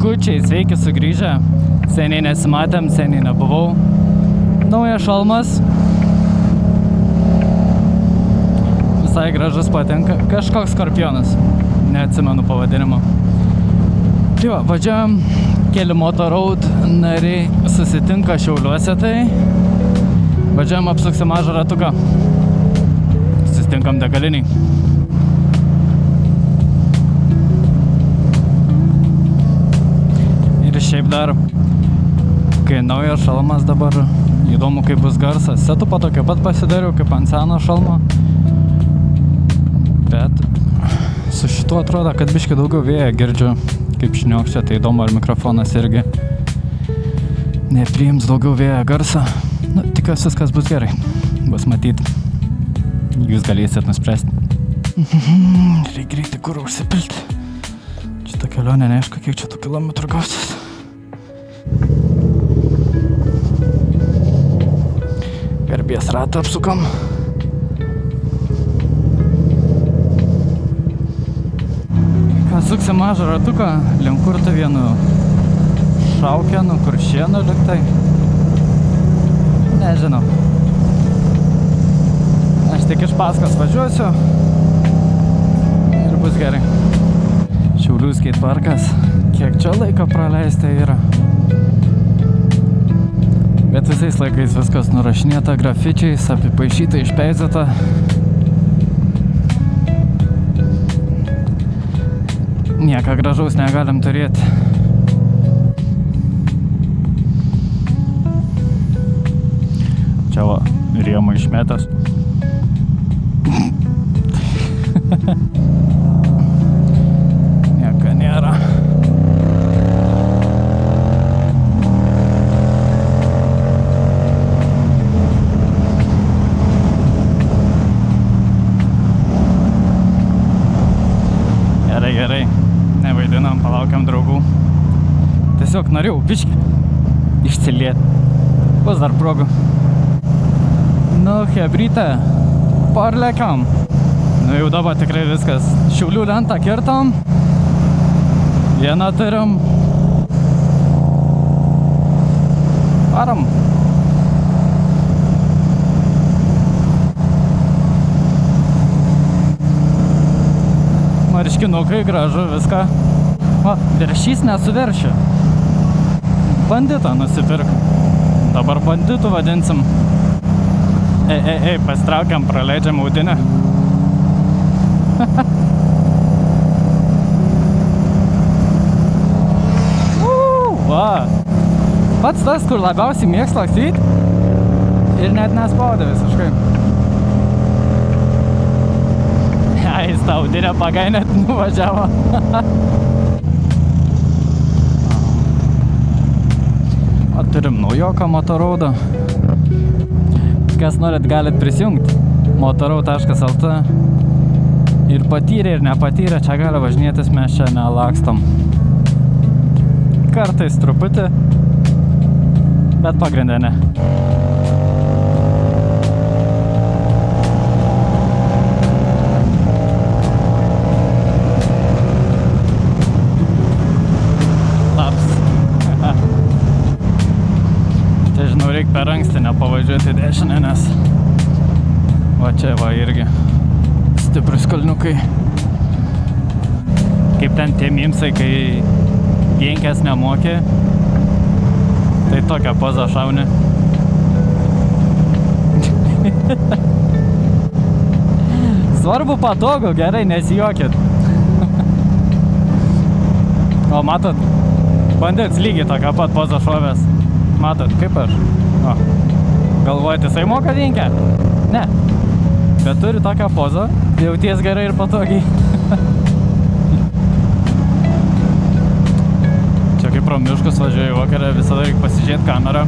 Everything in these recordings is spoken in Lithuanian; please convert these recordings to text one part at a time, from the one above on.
Bičiukučiai, sveiki sugrįžę. Seniai nesimatėm, seniai nebuvau. Naujas šalmas. Visai gražus patinka. Kažkoks skorpionas. Neatsimenu pavadinimo. Tai va, važiuojam. Keli Motoroad nariai susitinka Šiauliuose, tai važiuojam apsuksim mažą ratuką. Susitinkam degaliniai. Ir šiaip dar, kai naujas šalmas dabar, įdomu kaip bus garsas. Setupą tokio pat pasidariau kaip ant seno šalmo. Bet su šituo atrodo, kad biškį daugiau vėją girdžiu. Kaip šniokščia, tai įdomu, ar mikrofonas irgi nepriims daugiau vėjo garsą. Nu, tikiuosi viskas bus gerai. Bus matyti. Jūs galėsit nuspręsti. Reikia greitai kurą užsipilti. Šitą kelionę neaišku, kiek čia tų kilometrų gausis. Garbės ratą apsukam. Suksim mažą ratuką, link kur tai vienu Šaukėnu, Kuršėnu liktai. Nežinau. Aš tik iš paskos važiuosiu ir bus gerai. Šiaulių skateparkas. Kiek čia laiko praleisti yra. Bet visais laikais viskas nurašinėta grafičiais, apipaišyta, išpeizėta. Nieko gražaus negalim turėti. Čia va, rėmą išmetęs. Nieko nėra. Gerai. Nevaidinam, palaukiam draugų. Tiesiog norėjau biškį išsilieti. Bus dar progų. Nu, hebryte, parlekiam. Nu, jau dabar tikrai viskas. Šiaulių lentą kirtam. Vieną turim. Varam. Marškinukai, gražu, viską. O, veršys nesuveršiu. Banditą nusipirk. Dabar banditų vadinsim. Pasitraukiam, praleidžiam audinę. Va. Pats tas, kur labiausiai mėgs lakstyti. Ir net nespaudė visiškai. Jis tą audinę pagainę nuvažiavo. O turim naujoką Motoroadą. Kas norit, galit prisijungti. Motoroad.lt. Ir patyrę, ir nepatyrę, čia gali važinėtis, mes čia nelakstam. Kartais truputį, bet pagrindė ne. Reikia per anksti nepavažiuoti dešinę, nes va čia va irgi stiprus kalniukai. Kaip ten tie mimsai, kai genkės nemokė, tai tokią pozą šauni. Svarbu patogu, gerai, nesijuokit. O matot, bandėts lygiai tokią pat pozą šovės. Matot, kaip aš? O, galvojat, jisai moka dinkę? Ne. Bet turi tokią pozą, jauties gerai ir patogiai. Čia kaip pro miškus važiuoju vakarą, visada reikia pasižiūrėti kamerą,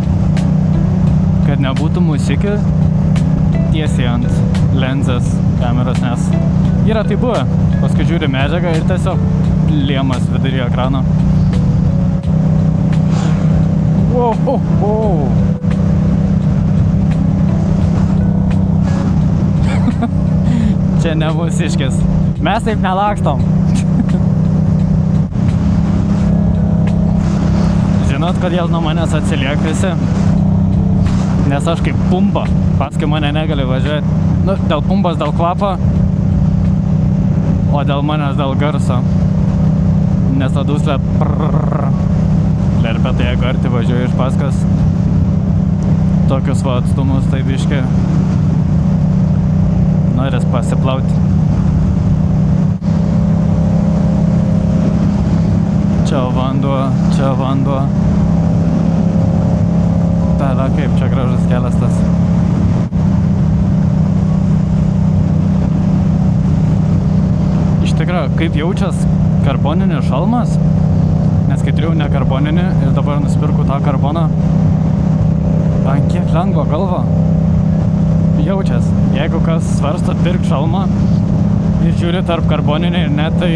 kad nebūtų musikių tiesiai ant lenzės kameros, nes yra tai buvę. Paskui žiūri medžiagą ir tiesiog lėmas vidury ekrano. Wow. Čia ne mūsiškis. Mes taip nelakstom. žinot, kodėl nuo manęs atsiliek visi? Nes aš kaip pumba, paskui mane negali važiuoti. Nu, dėl pumbos, dėl kvapo, o dėl manęs dėl garso. Nes ta duslė lerpia, tai jeigu arti važiuoju iš paskos tokius va atstumus, tai biški norės pasiplauti. Čia vanduo. Pelė, kaip čia gražus kelias tas. Iš tikrųjų, kaip jaučias karboninis šalmas, nes kai turėjau ne karboninį ir dabar nusipirku tą karboną, man kiek lengva galva jaučias. Jeigu kas svarsto pirk šalmą ir žiūri tarp karboninį ir ne, tai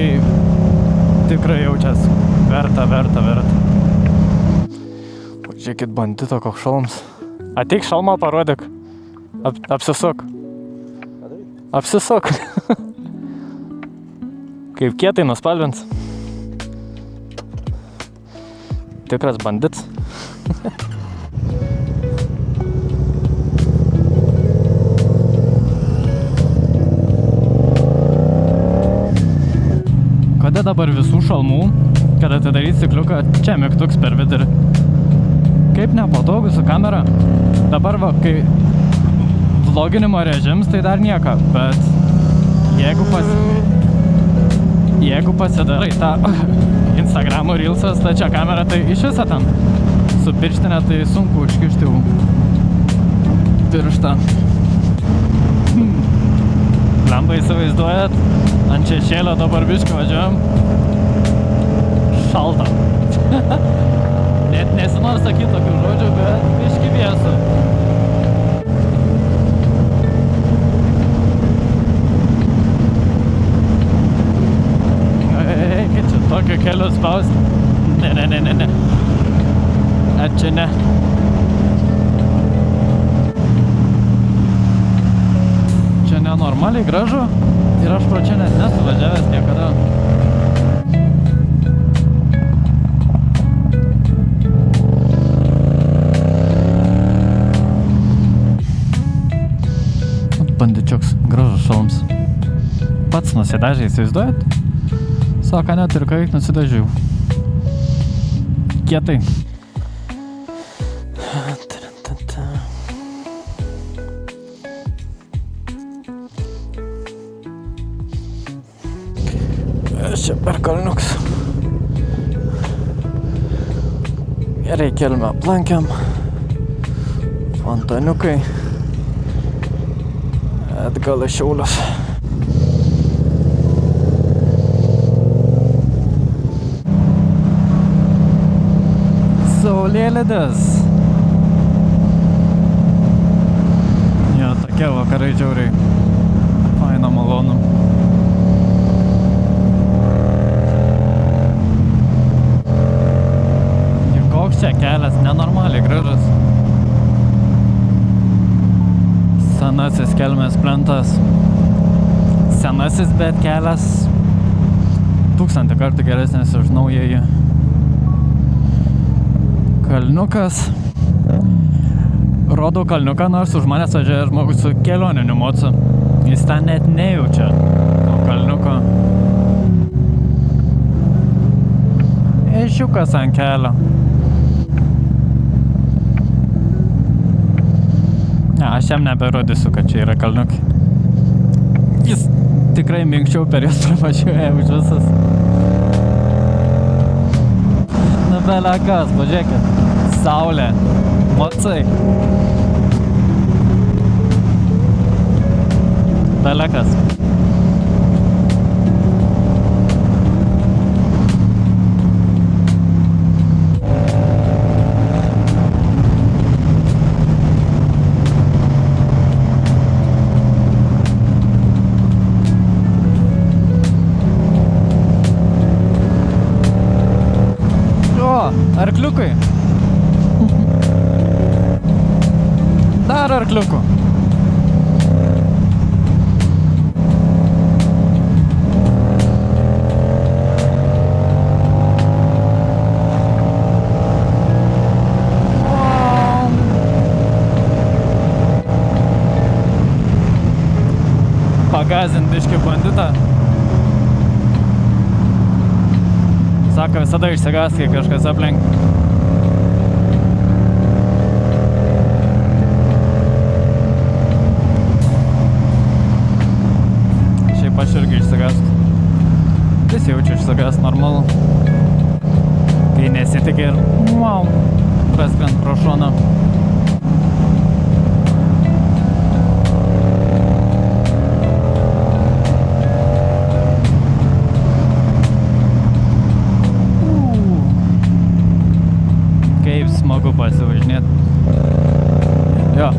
tikrai jaučias. Verta. Žiūrėkit, bandito koks šalmas. Ateik šalmą parodyk. Apsisuk. Apsisuk. Kaip kietai nuspalvins. Tikras bandits. Kada dabar visų šalmų, kada atidaryt stikliuką, čia mygtuks per vidurį. Kaip nepatogu su kamera. Dabar va, kai vloginimo režims, tai dar nieko, bet jeigu pasidarai tą Instagramo reelsas, tai čia kamera, tai iš viso ten su pirštinė, tai sunku užkišti pirštą. Lemba įsivaizduojat, ant šešėlio dabar biškį važiuojam. Šalta. Net nesinori sakyti tokių žodžių, bet biškį vėsu. Eikit čia tokio kelio spausti. Ne. Čia ne. Čia nenormaliai gražu ir aš pro čia net nesu važiavęs niekada. Bandičiuks, gražus šalms. Pats nusidažė, įsivaizduojat? Sako, net ir kai nusidažiau. Kietai. Čia per kalniuks. Gerai, kelmę aplankėm. Fontaniukai. Atgal į Šiaulius. Saulėlydis. Jo, tokie vakarai džiauriai. Faina, malonu. Koks čia kelias, nenormaliai gražus. Senasis kelmės plentas. Senasis, bet kelias 1000 kartų geresnis už naująjį. Kalniukas. Rodau kalniuką, nors už manęs važiuoja žmogus su kelioniniu mocu. Jis ten net nejaučia to kalniuko. Ežiukas ant kelio. Ne, aš jam neberodysiu, kad čia yra kalniukai. Jis tikrai minkščiau per juos pravažiuoja už visas. Nu, belekas, pažiūrėkit. Saulė. Mocai. Belekas. Arkliukai. Dar arkliukų. sako, visada išsigąs, kai kažkas aplink. Šiaip aš irgi išsigąstu. Visi jaučiu išsigąst normalu. Kai nesitikė ir wow, praskrent pro šoną. Kaip smagu pasivažinėti. Jo,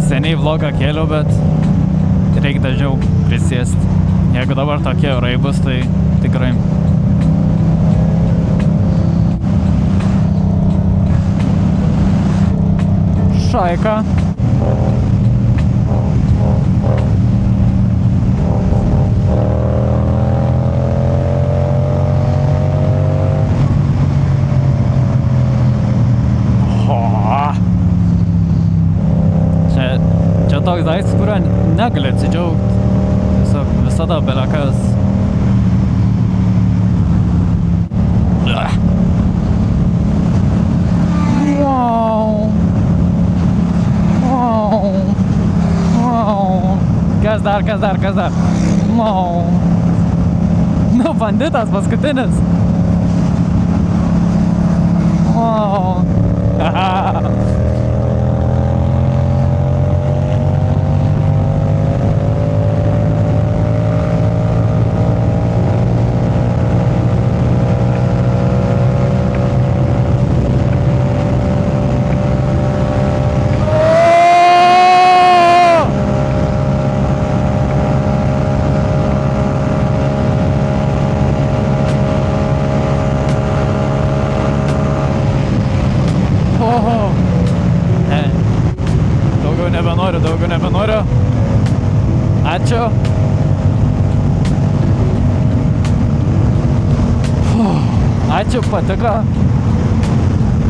seniai vlogą kėliau, bet reikia dažniau prisėsti. Jeigu dabar tokie orai bus, tai tikrai. Šaika. Čia toks daiktas, kurio negali atsidžiaugti. Tiesiog visada belekas. Wow. Kas dar? Wow. Nu, banditas paskutinis. Wow. Daugiau nebenoriu. Ačiū. Ačiū, patiko.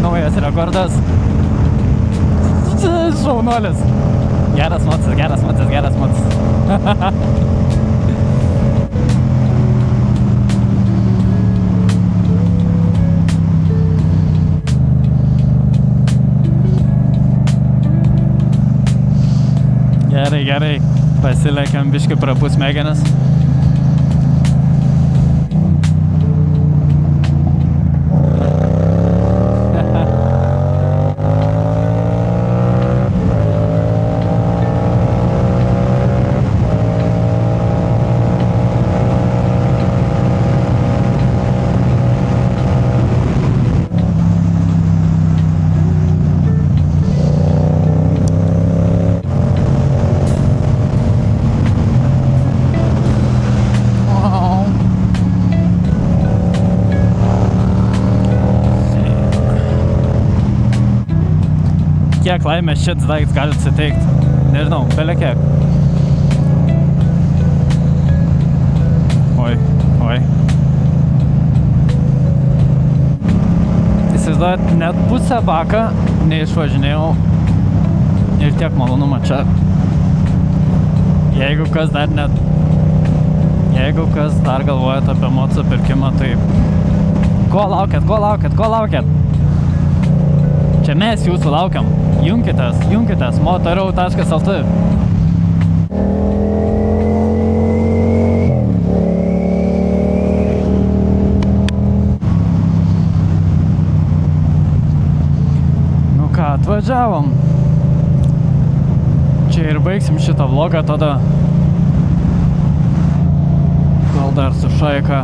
Naujas rekordas. Šaunuolis. Geras mocis. Gerai. Pasilekiam biškį prapus smegenis. Kiek laimės šits daiktas gali suteikti? Nežinau, bele kiek. Oi. Įsivaizduojat, net pusę baką neišvažinėjau ir tiek malonumo čia. Jeigu kas dar galvojat apie moco pirkimą, tai ko laukiat? Čia mes jūsų laukiam. Junkitės, motorau.lt. Nu ką, atvažiavom. Čia ir baigsim šitą vlogą tada. Gal dar su Šaika.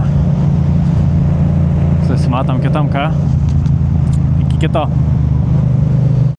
Susimatom kitam, ką? Iki kito.